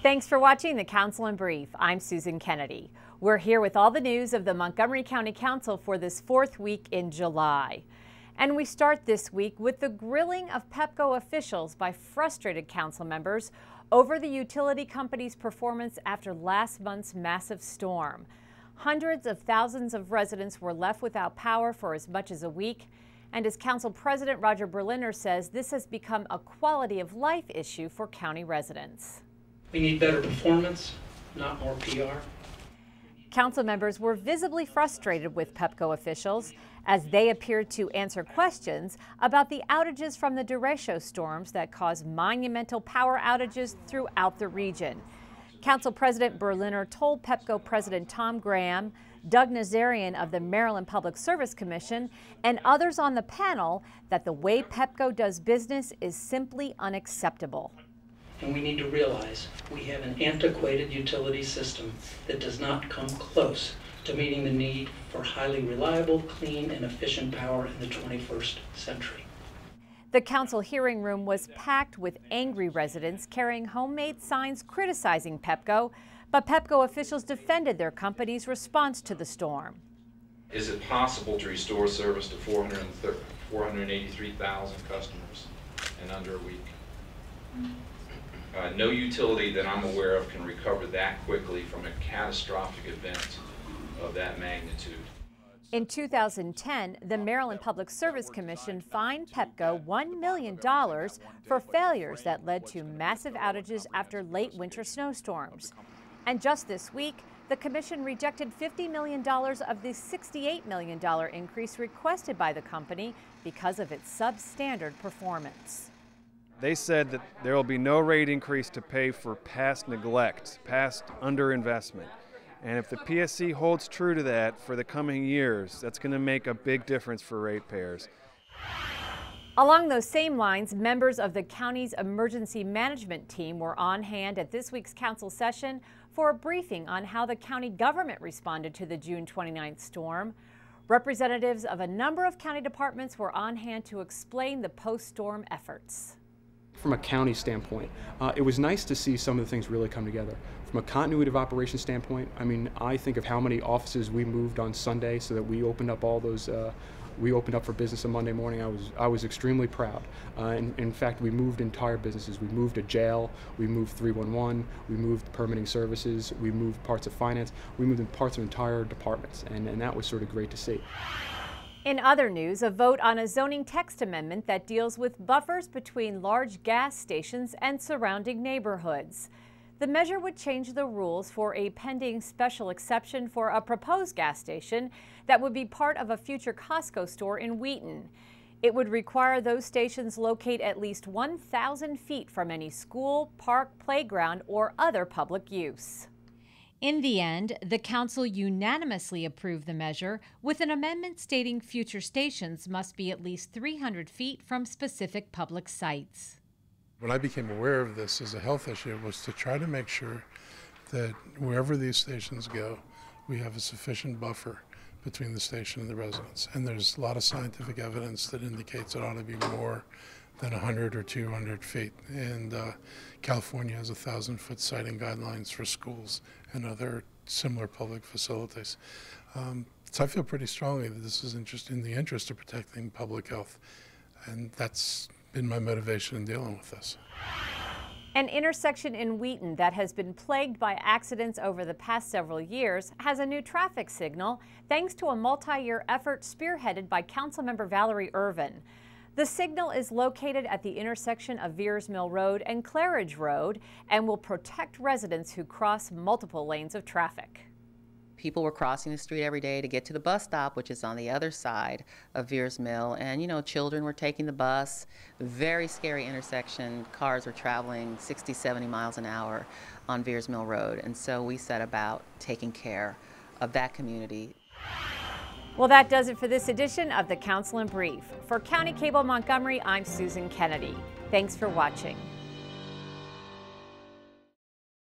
Thanks for watching the Council in Brief. I'm Susan Kennedy. We're here with all the news of the Montgomery County Council for this fourth week in July. And we start this week with the grilling of Pepco officials by frustrated council members over the utility company's performance after last month's massive storm. Hundreds of thousands of residents were left without power for as much as a week. And as Council President Roger Berliner says, this has become a quality of life issue for county residents. We need better performance, not more PR. Council members were visibly frustrated with Pepco officials as they appeared to answer questions about the outages from the derecho storms that caused monumental power outages throughout the region. Council President Berliner told Pepco President Tom Graham, Doug Nazarian of the Maryland Public Service Commission, and others on the panel that the way Pepco does business is simply unacceptable. And we need to realize we have an antiquated utility system that does not come close to meeting the need for highly reliable, clean, and efficient power in the 21st century. The council hearing room was packed with angry residents carrying homemade signs criticizing Pepco, but Pepco officials defended their company's response to the storm. Is it possible to restore service to 483,000 customers in under a week? No utility that I'm aware of can recover that quickly from a catastrophic event of that magnitude. In 2010, the Maryland Public Service Commission fined Pepco $1 million for failures that led to massive outages after late winter snowstorms. And just this week, the commission rejected $50 million of the $68 million increase requested by the company because of its substandard performance. They said that there will be no rate increase to pay for past neglect, past underinvestment. And if the PSC holds true to that for the coming years, that's going to make a big difference for ratepayers. Along those same lines, members of the county's emergency management team were on hand at this week's council session for a briefing on how the county government responded to the June 29th storm. Representatives of a number of county departments were on hand to explain the post-storm efforts. From a county standpoint, it was nice to see some of the things really come together. From a continuity of operations standpoint, I think of how many offices we moved on Sunday so that we opened up all those, we opened up for business on Monday morning. I was extremely proud. In fact, we moved entire businesses. We moved a jail, we moved 311, we moved permitting services, we moved parts of finance, we moved in parts of entire departments, and that was sort of great to see. In other news, a vote on a zoning text amendment that deals with buffers between large gas stations and surrounding neighborhoods. The measure would change the rules for a pending special exception for a proposed gas station that would be part of a future Costco store in Wheaton. It would require those stations locate at least 1,000 feet from any school, park, playground, or other public use. In the end, the council unanimously approved the measure with an amendment stating future stations must be at least 300 feet from specific public sites. When I became aware of this as a health issue was to try to make sure that wherever these stations go, we have a sufficient buffer between the station and the residents. And there's a lot of scientific evidence that indicates it ought to be more than 100 or 200 feet. And California has 1,000-foot siting guidelines for schools and other similar public facilities. So I feel pretty strongly that this is in the interest of protecting public health. And that's been my motivation in dealing with this. An intersection in Wheaton that has been plagued by accidents over the past several years has a new traffic signal thanks to a multi-year effort spearheaded by Councilmember Valerie Irvin. The signal is located at the intersection of Veers Mill Road and Claridge Road and will protect residents who cross multiple lanes of traffic. People were crossing the street every day to get to the bus stop, which is on the other side of Veers Mill. And, children were taking the bus. Very scary intersection. Cars were traveling 60, 70 miles an hour on Veers Mill Road. And so we set about taking care of that community. Well, that does it for this edition of the Council in Brief. For County Cable Montgomery, I'm Susan Kennedy. Thanks for watching.